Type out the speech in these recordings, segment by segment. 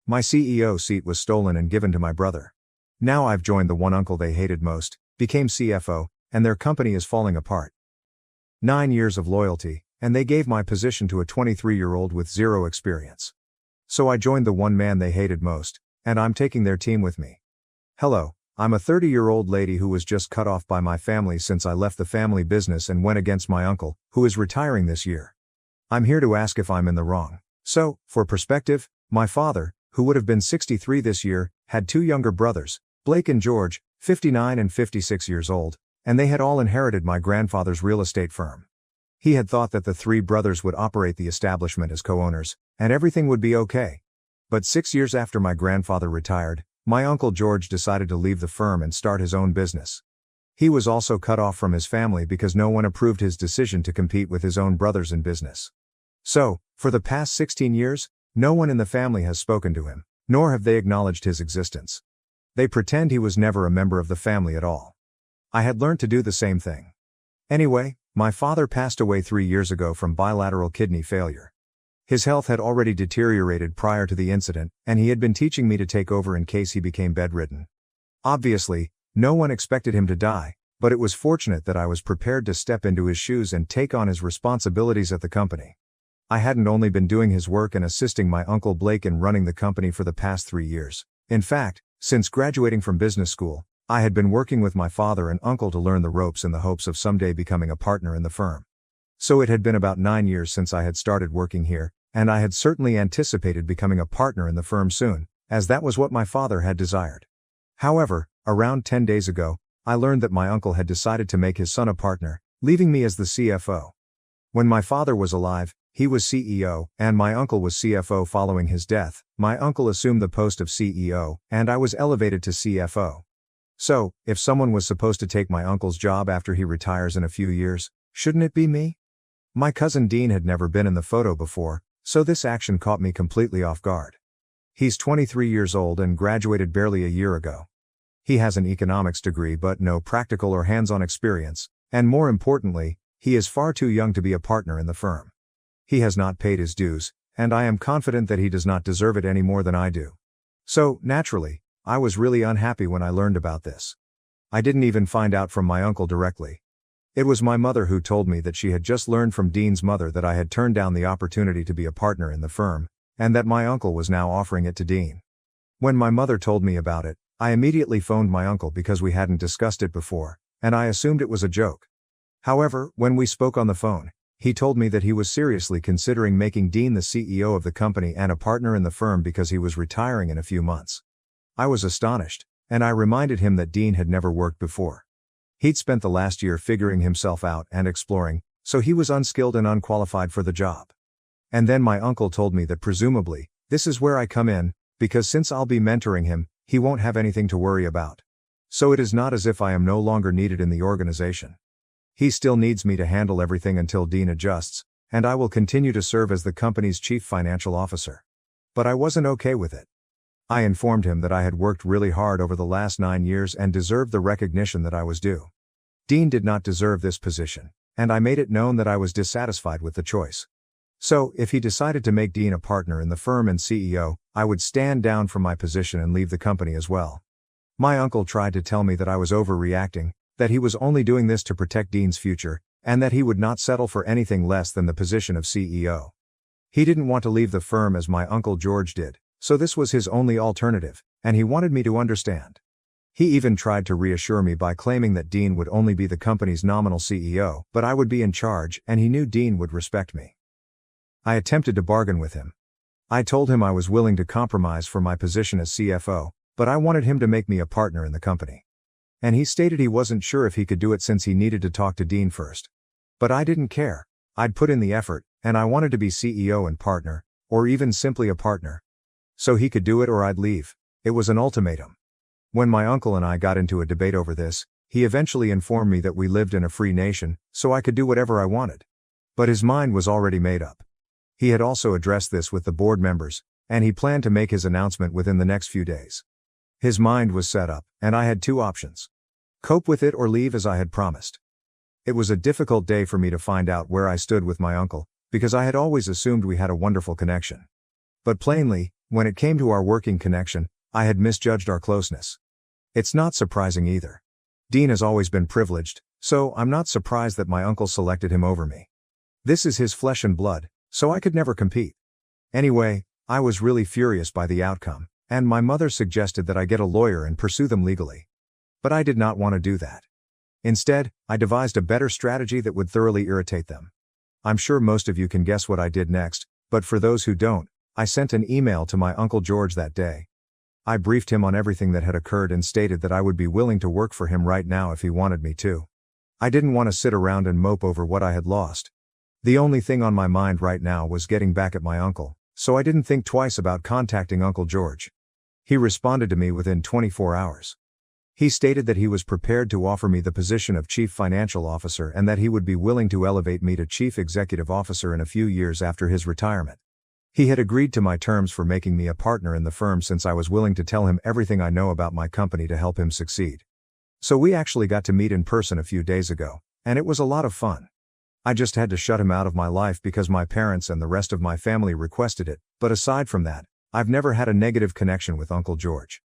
My CEO seat was stolen and given to my brother. Now I've joined the one uncle they hated most, became CFO, and their company is falling apart. 9 years of loyalty, and they gave my position to a 23-year-old with zero experience. So I joined the one man they hated most, and I'm taking their team with me. Hello, I'm a 30-year-old lady who was just cut off by my family since I left the family business and went against my uncle, who is retiring this year. I'm here to ask if I'm in the wrong. So, for perspective, my father, who would have been 63 this year, had 2 younger brothers, Blake and George, 59 and 56 years old, and they had all inherited my grandfather's real estate firm. He had thought that the 3 brothers would operate the establishment as co-owners, and everything would be okay. But 6 years after my grandfather retired, my uncle George decided to leave the firm and start his own business. He was also cut off from his family because no one approved his decision to compete with his own brothers in business. So, for the past 16 years, no one in the family has spoken to him, nor have they acknowledged his existence. They pretend he was never a member of the family at all. I had learned to do the same thing. Anyway, my father passed away 3 years ago from bilateral kidney failure. His health had already deteriorated prior to the incident, and he had been teaching me to take over in case he became bedridden. Obviously, no one expected him to die, but it was fortunate that I was prepared to step into his shoes and take on his responsibilities at the company. I hadn't only been doing his work and assisting my uncle Blake in running the company for the past 3 years. In fact, since graduating from business school, I had been working with my father and uncle to learn the ropes in the hopes of someday becoming a partner in the firm. So it had been about 9 years since I had started working here, and I had certainly anticipated becoming a partner in the firm soon, as that was what my father had desired. However, around 10 days ago, I learned that my uncle had decided to make his son a partner, leaving me as the CFO. When my father was alive, he was CEO, and my uncle was CFO following his death. My uncle assumed the post of CEO, and I was elevated to CFO. So, if someone was supposed to take my uncle's job after he retires in a few years, shouldn't it be me? My cousin Dean had never been in the photo before, so this action caught me completely off guard. He's 23 years old and graduated barely a year ago. He has an economics degree but no practical or hands-on experience, and more importantly, he is far too young to be a partner in the firm. He has not paid his dues, and I am confident that he does not deserve it any more than I do. So, naturally, I was really unhappy when I learned about this. I didn't even find out from my uncle directly. It was my mother who told me that she had just learned from Dean's mother that I had turned down the opportunity to be a partner in the firm, and that my uncle was now offering it to Dean. When my mother told me about it, I immediately phoned my uncle because we hadn't discussed it before, and I assumed it was a joke. However, when we spoke on the phone, he told me that he was seriously considering making Dean the CEO of the company and a partner in the firm because he was retiring in a few months. I was astonished, and I reminded him that Dean had never worked before. He'd spent the last year figuring himself out and exploring, so he was unskilled and unqualified for the job. And then my uncle told me that presumably, this is where I come in, because since I'll be mentoring him, he won't have anything to worry about. So it is not as if I am no longer needed in the organization. He still needs me to handle everything until Dean adjusts, and I will continue to serve as the company's chief financial officer. But I wasn't okay with it. I informed him that I had worked really hard over the last 9 years and deserved the recognition that I was due. Dean did not deserve this position, and I made it known that I was dissatisfied with the choice. So, if he decided to make Dean a partner in the firm and CEO, I would stand down from my position and leave the company as well. My uncle tried to tell me that I was overreacting, that he was only doing this to protect Dean's future, and that he would not settle for anything less than the position of CEO. He didn't want to leave the firm as my uncle George did, so this was his only alternative, and he wanted me to understand. He even tried to reassure me by claiming that Dean would only be the company's nominal CEO, but I would be in charge, and he knew Dean would respect me. I attempted to bargain with him. I told him I was willing to compromise for my position as CFO, but I wanted him to make me a partner in the company. And he stated he wasn't sure if he could do it since he needed to talk to Dean first. But I didn't care. I'd put in the effort, and I wanted to be CEO and partner, or even simply a partner. So he could do it or I'd leave. It was an ultimatum. When my uncle and I got into a debate over this, he eventually informed me that we lived in a free nation, so I could do whatever I wanted. But his mind was already made up. He had also addressed this with the board members, and he planned to make his announcement within the next few days. His mind was set up, and I had 2 options. Cope with it or leave as I had promised. It was a difficult day for me to find out where I stood with my uncle, because I had always assumed we had a wonderful connection. But plainly, When it came to our working connection, I had misjudged our closeness. It's not surprising either. Dean has always been privileged, so I'm not surprised that my uncle selected him over me. This is his flesh and blood, so I could never compete. Anyway, I was really furious by the outcome, and my mother suggested that I get a lawyer and pursue them legally. But I did not want to do that. Instead, I devised a better strategy that would thoroughly irritate them. I'm sure most of you can guess what I did next, but for those who don't, I sent an email to my Uncle George that day. I briefed him on everything that had occurred and stated that I would be willing to work for him right now if he wanted me to. I didn't want to sit around and mope over what I had lost. The only thing on my mind right now was getting back at my uncle, so I didn't think twice about contacting Uncle George. He responded to me within 24 hours. He stated that he was prepared to offer me the position of Chief Financial Officer and that he would be willing to elevate me to Chief Executive Officer in a few years after his retirement. He had agreed to my terms for making me a partner in the firm since I was willing to tell him everything I know about my company to help him succeed. So we actually got to meet in person a few days ago, and it was a lot of fun. I just had to shut him out of my life because my parents and the rest of my family requested it, but aside from that, I've never had a negative connection with Uncle George.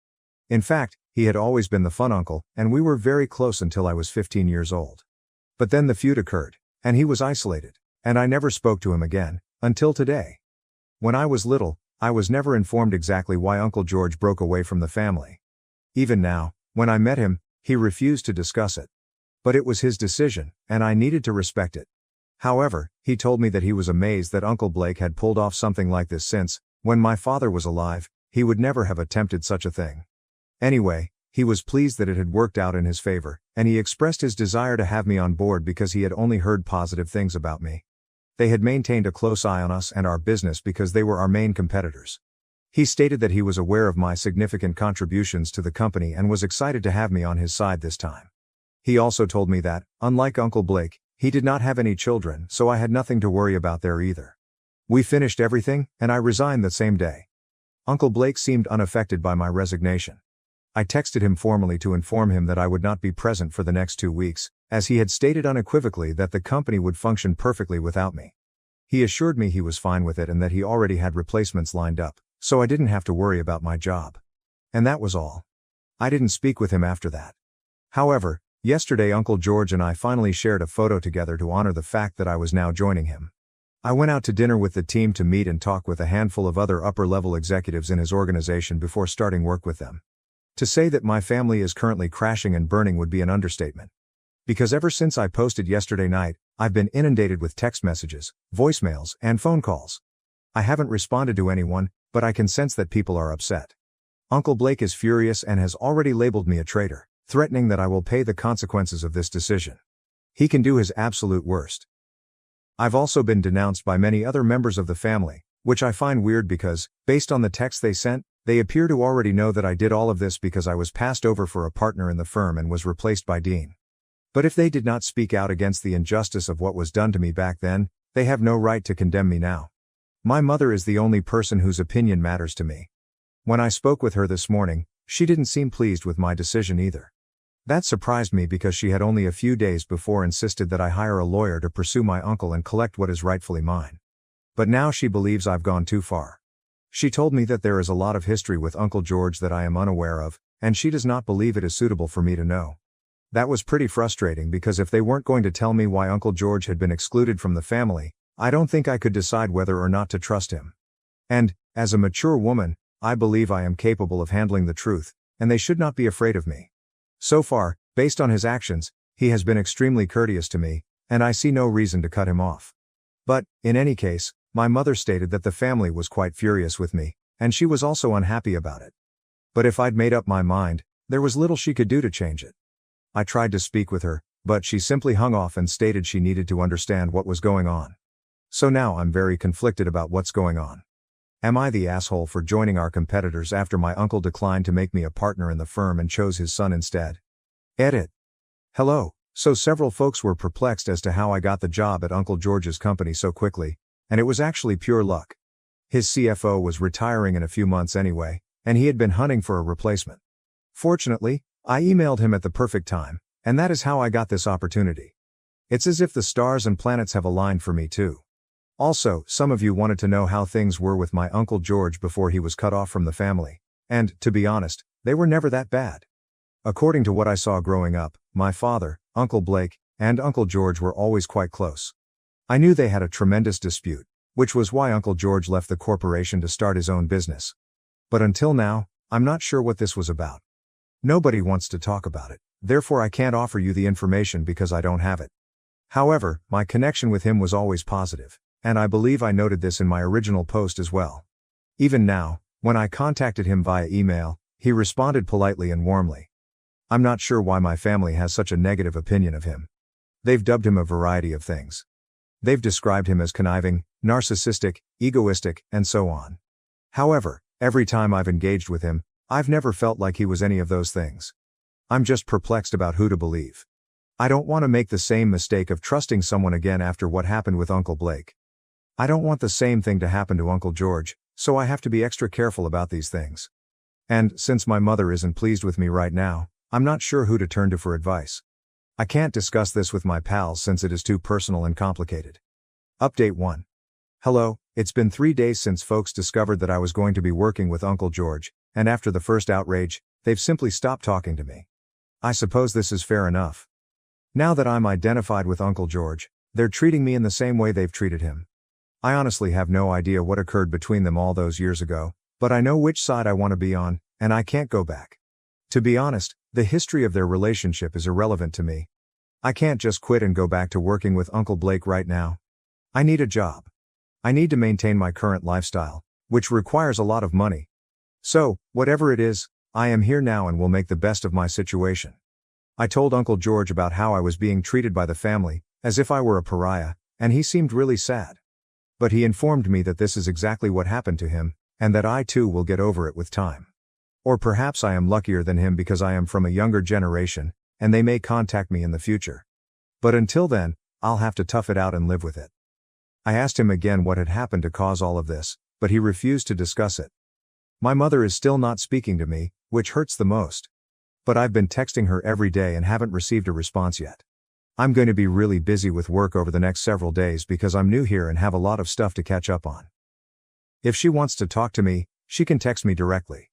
In fact, he had always been the fun uncle, and we were very close until I was 15 years old. But then the feud occurred, and he was isolated, and I never spoke to him again, until today. When I was little, I was never informed exactly why Uncle George broke away from the family. Even now, when I met him, he refused to discuss it. But it was his decision, and I needed to respect it. However, he told me that he was amazed that Uncle Blake had pulled off something like this since, when my father was alive, he would never have attempted such a thing. Anyway, he was pleased that it had worked out in his favor, and he expressed his desire to have me on board because he had only heard positive things about me. They had maintained a close eye on us and our business because they were our main competitors. He stated that he was aware of my significant contributions to the company and was excited to have me on his side this time. He also told me that, unlike Uncle Blake, he did not have any children, so I had nothing to worry about there either. We finished everything, and I resigned the same day. Uncle Blake seemed unaffected by my resignation. I texted him formally to inform him that I would not be present for the next 2 weeks, as he had stated unequivocally that the company would function perfectly without me. He assured me he was fine with it and that he already had replacements lined up, so I didn't have to worry about my job. And that was all. I didn't speak with him after that. However, yesterday Uncle George and I finally shared a photo together to honor the fact that I was now joining him. I went out to dinner with the team to meet and talk with a handful of other upper-level executives in his organization before starting work with them. To say that my family is currently crashing and burning would be an understatement. Because ever since I posted yesterday night, I've been inundated with text messages, voicemails, and phone calls. I haven't responded to anyone, but I can sense that people are upset. Uncle Blake is furious and has already labeled me a traitor, threatening that I will pay the consequences of this decision. He can do his absolute worst. I've also been denounced by many other members of the family, which I find weird because, based on the text they sent, they appear to already know that I did all of this because I was passed over for a partner in the firm and was replaced by Dean. But if they did not speak out against the injustice of what was done to me back then, they have no right to condemn me now. My mother is the only person whose opinion matters to me. When I spoke with her this morning, she didn't seem pleased with my decision either. That surprised me because she had only a few days before insisted that I hire a lawyer to pursue my uncle and collect what is rightfully mine. But now she believes I've gone too far. She told me that there is a lot of history with Uncle George that I am unaware of, and she does not believe it is suitable for me to know. That was pretty frustrating because if they weren't going to tell me why Uncle George had been excluded from the family, I don't think I could decide whether or not to trust him. And, as a mature woman, I believe I am capable of handling the truth, and they should not be afraid of me. So far, based on his actions, he has been extremely courteous to me, and I see no reason to cut him off. But, in any case, my mother stated that the family was quite furious with me, and she was also unhappy about it. But if I'd made up my mind, there was little she could do to change it. I tried to speak with her, but she simply hung off and stated she needed to understand what was going on. So now I'm very conflicted about what's going on. Am I the asshole for joining our competitors after my uncle declined to make me a partner in the firm and chose his son instead? Edit. Hello. So several folks were perplexed as to how I got the job at Uncle George's company so quickly, and it was actually pure luck. His CFO was retiring in a few months anyway, and he had been hunting for a replacement. Fortunately, I emailed him at the perfect time, and that is how I got this opportunity. It's as if the stars and planets have aligned for me too. Also, some of you wanted to know how things were with my Uncle George before he was cut off from the family. And, to be honest, they were never that bad. According to what I saw growing up, my father, Uncle Blake, and Uncle George were always quite close. I knew they had a tremendous dispute, which was why Uncle George left the corporation to start his own business. But until now, I'm not sure what this was about. Nobody wants to talk about it, therefore I can't offer you the information because I don't have it. However, my connection with him was always positive, and I believe I noted this in my original post as well. Even now, when I contacted him via email, he responded politely and warmly. I'm not sure why my family has such a negative opinion of him. They've dubbed him a variety of things. They've described him as conniving, narcissistic, egoistic, and so on. However, every time I've engaged with him, I've never felt like he was any of those things. I'm just perplexed about who to believe. I don't want to make the same mistake of trusting someone again after what happened with Uncle Blake. I don't want the same thing to happen to Uncle George, so I have to be extra careful about these things. And, since my mother isn't pleased with me right now, I'm not sure who to turn to for advice. I can't discuss this with my pals since it is too personal and complicated. Update 1. Hello, it's been 3 days since folks discovered that I was going to be working with Uncle George, and after the first outrage, they've simply stopped talking to me. I suppose this is fair enough. Now that I'm identified with Uncle George, they're treating me in the same way they've treated him. I honestly have no idea what occurred between them all those years ago, but I know which side I want to be on, and I can't go back. To be honest, the history of their relationship is irrelevant to me. I can't just quit and go back to working with Uncle Blake right now. I need a job. I need to maintain my current lifestyle, which requires a lot of money. So, whatever it is, I am here now and will make the best of my situation. I told Uncle George about how I was being treated by the family, as if I were a pariah, and he seemed really sad. But he informed me that this is exactly what happened to him, and that I too will get over it with time. Or perhaps I am luckier than him because I am from a younger generation, and they may contact me in the future. But until then, I'll have to tough it out and live with it. I asked him again what had happened to cause all of this, but he refused to discuss it. My mother is still not speaking to me, which hurts the most. But I've been texting her every day and haven't received a response yet. I'm going to be really busy with work over the next several days because I'm new here and have a lot of stuff to catch up on. If she wants to talk to me, she can text me directly.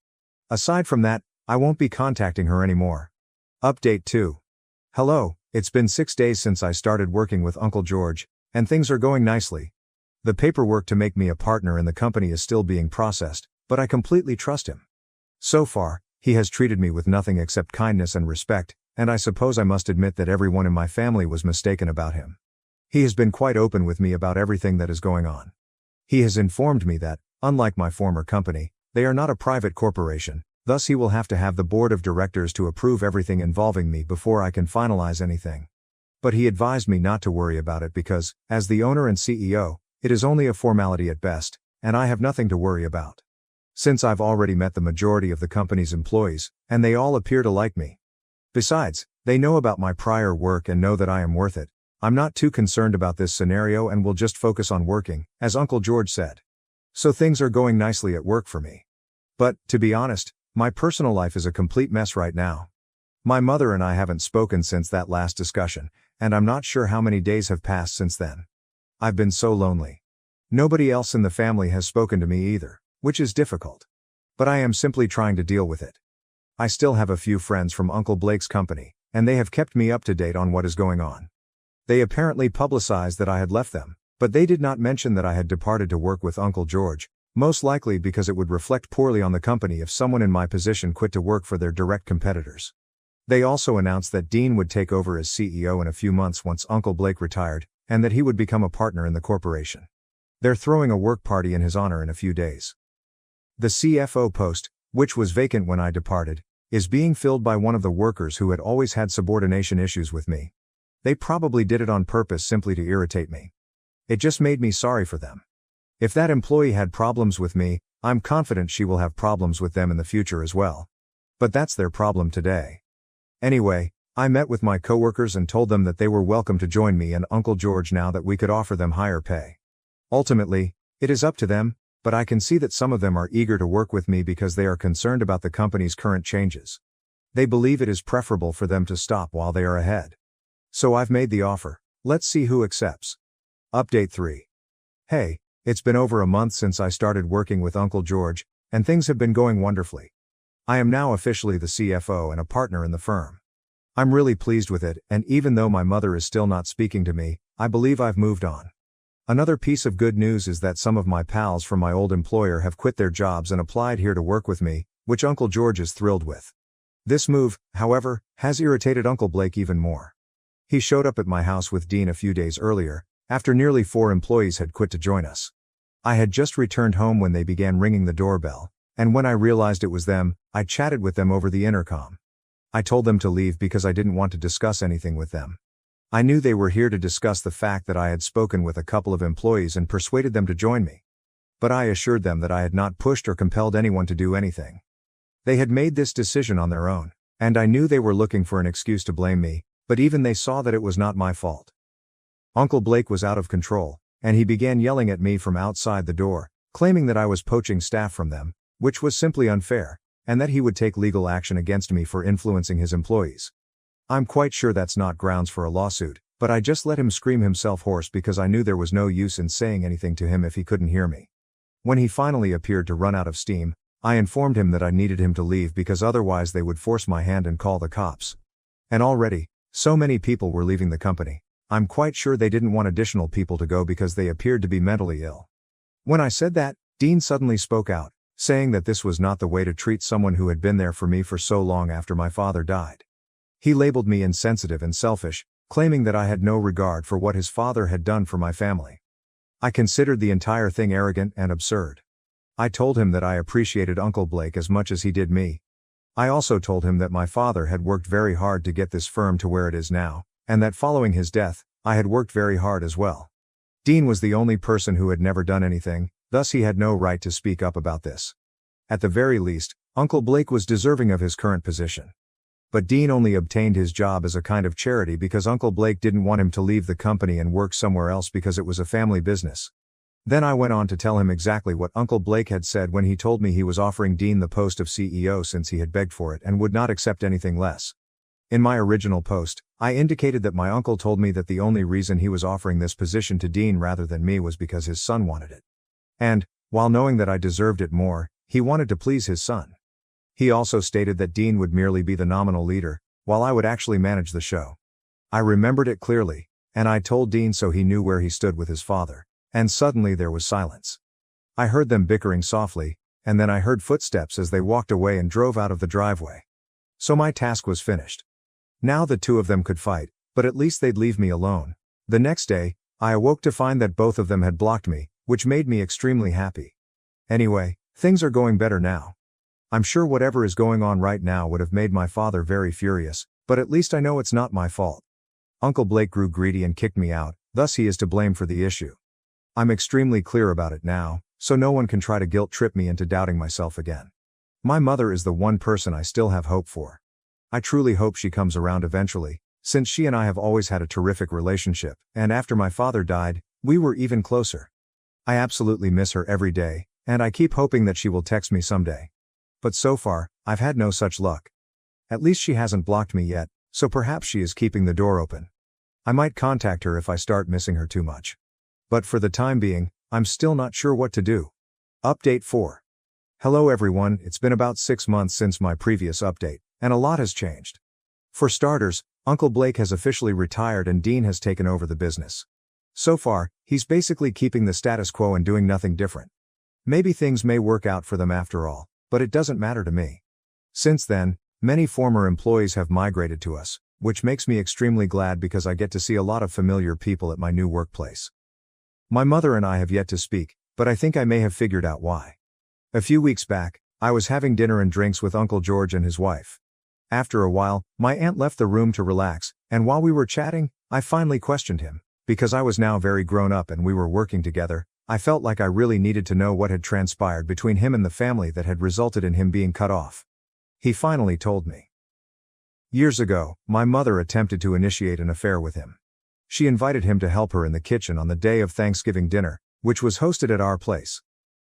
Aside from that, I won't be contacting her anymore. Update 2. Hello, it's been 6 days since I started working with Uncle George, and things are going nicely. The paperwork to make me a partner in the company is still being processed, but I completely trust him. So far, he has treated me with nothing except kindness and respect, and I suppose I must admit that everyone in my family was mistaken about him. He has been quite open with me about everything that is going on. He has informed me that, unlike my former company, they are not a private corporation, thus he will have to have the board of directors to approve everything involving me before I can finalize anything. But he advised me not to worry about it because, as the owner and CEO, it is only a formality at best, and I have nothing to worry about. Since I've already met the majority of the company's employees, and they all appear to like me. Besides, they know about my prior work and know that I am worth it. I'm not too concerned about this scenario and will just focus on working, as Uncle George said. So things are going nicely at work for me. But, to be honest, my personal life is a complete mess right now. My mother and I haven't spoken since that last discussion, and I'm not sure how many days have passed since then. I've been so lonely. Nobody else in the family has spoken to me either, which is difficult. But I am simply trying to deal with it. I still have a few friends from Uncle Blake's company, and they have kept me up to date on what is going on. They apparently publicized that I had left them, but they did not mention that I had departed to work with Uncle George, most likely because it would reflect poorly on the company if someone in my position quit to work for their direct competitors. They also announced that Dean would take over as CEO in a few months once Uncle Blake retired, and that he would become a partner in the corporation. They're throwing a work party in his honor in a few days. The CFO post, which was vacant when I departed, is being filled by one of the workers who had always had subordination issues with me. They probably did it on purpose simply to irritate me. It just made me sorry for them. If that employee had problems with me, I'm confident she will have problems with them in the future as well. But that's their problem today. Anyway, I met with my coworkers and told them that they were welcome to join me and Uncle George now that we could offer them higher pay. Ultimately, it is up to them, but I can see that some of them are eager to work with me because they are concerned about the company's current changes. They believe it is preferable for them to stop while they are ahead. So I've made the offer. Let's see who accepts. Update 3. Hey, it's been over a month since I started working with Uncle George, and things have been going wonderfully. I am now officially the CFO and a partner in the firm. I'm really pleased with it, and even though my mother is still not speaking to me, I believe I've moved on. Another piece of good news is that some of my pals from my old employer have quit their jobs and applied here to work with me, which Uncle George is thrilled with. This move, however, has irritated Uncle Blake even more. He showed up at my house with Dean a few days earlier, after nearly 4 employees had quit to join us. I had just returned home when they began ringing the doorbell, and when I realized it was them, I chatted with them over the intercom. I told them to leave because I didn't want to discuss anything with them. I knew they were here to discuss the fact that I had spoken with a couple of employees and persuaded them to join me. But I assured them that I had not pushed or compelled anyone to do anything. They had made this decision on their own, and I knew they were looking for an excuse to blame me, but even they saw that it was not my fault. Uncle Blake was out of control, and he began yelling at me from outside the door, claiming that I was poaching staff from them, which was simply unfair, and that he would take legal action against me for influencing his employees. I'm quite sure that's not grounds for a lawsuit, but I just let him scream himself hoarse because I knew there was no use in saying anything to him if he couldn't hear me. When he finally appeared to run out of steam, I informed him that I needed him to leave because otherwise they would force my hand and call the cops. And already, so many people were leaving the company. I'm quite sure they didn't want additional people to go because they appeared to be mentally ill. When I said that, Dean suddenly spoke out, saying that this was not the way to treat someone who had been there for me for so long after my father died. He labeled me insensitive and selfish, claiming that I had no regard for what his father had done for my family. I considered the entire thing arrogant and absurd. I told him that I appreciated Uncle Blake as much as he did me. I also told him that my father had worked very hard to get this firm to where it is now, and that following his death, I had worked very hard as well. Dean was the only person who had never done anything, thus he had no right to speak up about this. At the very least, Uncle Blake was deserving of his current position. But Dean only obtained his job as a kind of charity because Uncle Blake didn't want him to leave the company and work somewhere else because it was a family business. Then I went on to tell him exactly what Uncle Blake had said when he told me he was offering Dean the post of CEO since he had begged for it and would not accept anything less. In my original post, I indicated that my uncle told me that the only reason he was offering this position to Dean rather than me was because his son wanted it. And, while knowing that I deserved it more, he wanted to please his son. He also stated that Dean would merely be the nominal leader, while I would actually manage the show. I remembered it clearly, and I told Dean so he knew where he stood with his father, and suddenly there was silence. I heard them bickering softly, and then I heard footsteps as they walked away and drove out of the driveway. So my task was finished. Now the two of them could fight, but at least they'd leave me alone. The next day, I awoke to find that both of them had blocked me, which made me extremely happy. Anyway, things are going better now. I'm sure whatever is going on right now would have made my father very furious, but at least I know it's not my fault. Uncle Blake grew greedy and kicked me out, thus he is to blame for the issue. I'm extremely clear about it now, so no one can try to guilt trip me into doubting myself again. My mother is the one person I still have hope for. I truly hope she comes around eventually, since she and I have always had a terrific relationship, and after my father died, we were even closer. I absolutely miss her every day, and I keep hoping that she will text me someday. But so far, I've had no such luck. At least she hasn't blocked me yet, so perhaps she is keeping the door open. I might contact her if I start missing her too much. But for the time being, I'm still not sure what to do. Update 4. Hello everyone, it's been about 6 months since my previous update, and a lot has changed. For starters, Uncle Blake has officially retired and Dean has taken over the business. So far, he's basically keeping the status quo and doing nothing different. Maybe things may work out for them after all, but it doesn't matter to me. Since then, many former employees have migrated to us, which makes me extremely glad because I get to see a lot of familiar people at my new workplace. My mother and I have yet to speak, but I think I may have figured out why. A few weeks back, I was having dinner and drinks with Uncle George and his wife. After a while, my aunt left the room to relax, and while we were chatting, I finally questioned him. Because I was now very grown up and we were working together, I felt like I really needed to know what had transpired between him and the family that had resulted in him being cut off. He finally told me. Years ago, my mother attempted to initiate an affair with him. She invited him to help her in the kitchen on the day of Thanksgiving dinner, which was hosted at our place.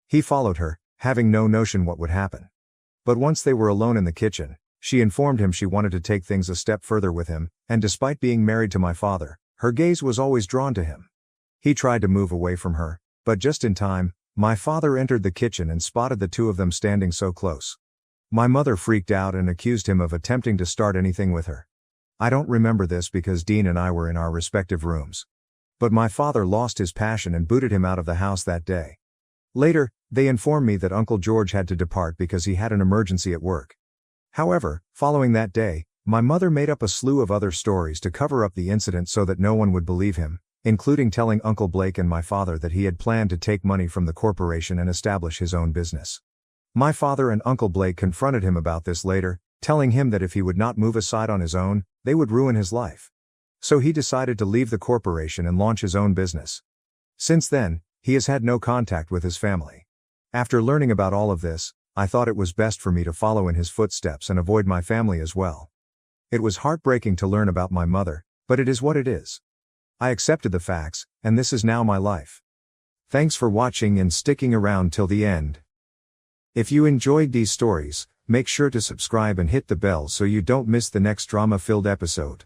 He followed her, having no notion what would happen. But once they were alone in the kitchen, she informed him she wanted to take things a step further with him, and despite being married to my father, her gaze was always drawn to him. He tried to move away from her, But just in time, my father entered the kitchen and spotted the two of them standing so close. My mother freaked out and accused him of attempting to start anything with her. I don't remember this because Dean and I were in our respective rooms. But my father lost his passion and booted him out of the house that day. Later, they informed me that Uncle George had to depart because he had an emergency at work. However, following that day, my mother made up a slew of other stories to cover up the incident so that no one would believe him, including telling Uncle Blake and my father that he had planned to take money from the corporation and establish his own business. My father and Uncle Blake confronted him about this later, telling him that if he would not move aside on his own, they would ruin his life. So he decided to leave the corporation and launch his own business. Since then, he has had no contact with his family. After learning about all of this, I thought it was best for me to follow in his footsteps and avoid my family as well. It was heartbreaking to learn about my mother, but it is what it is. I accepted the facts, and this is now my life. Thanks for watching and sticking around till the end. If you enjoyed these stories, make sure to subscribe and hit the bell so you don't miss the next drama-filled episode.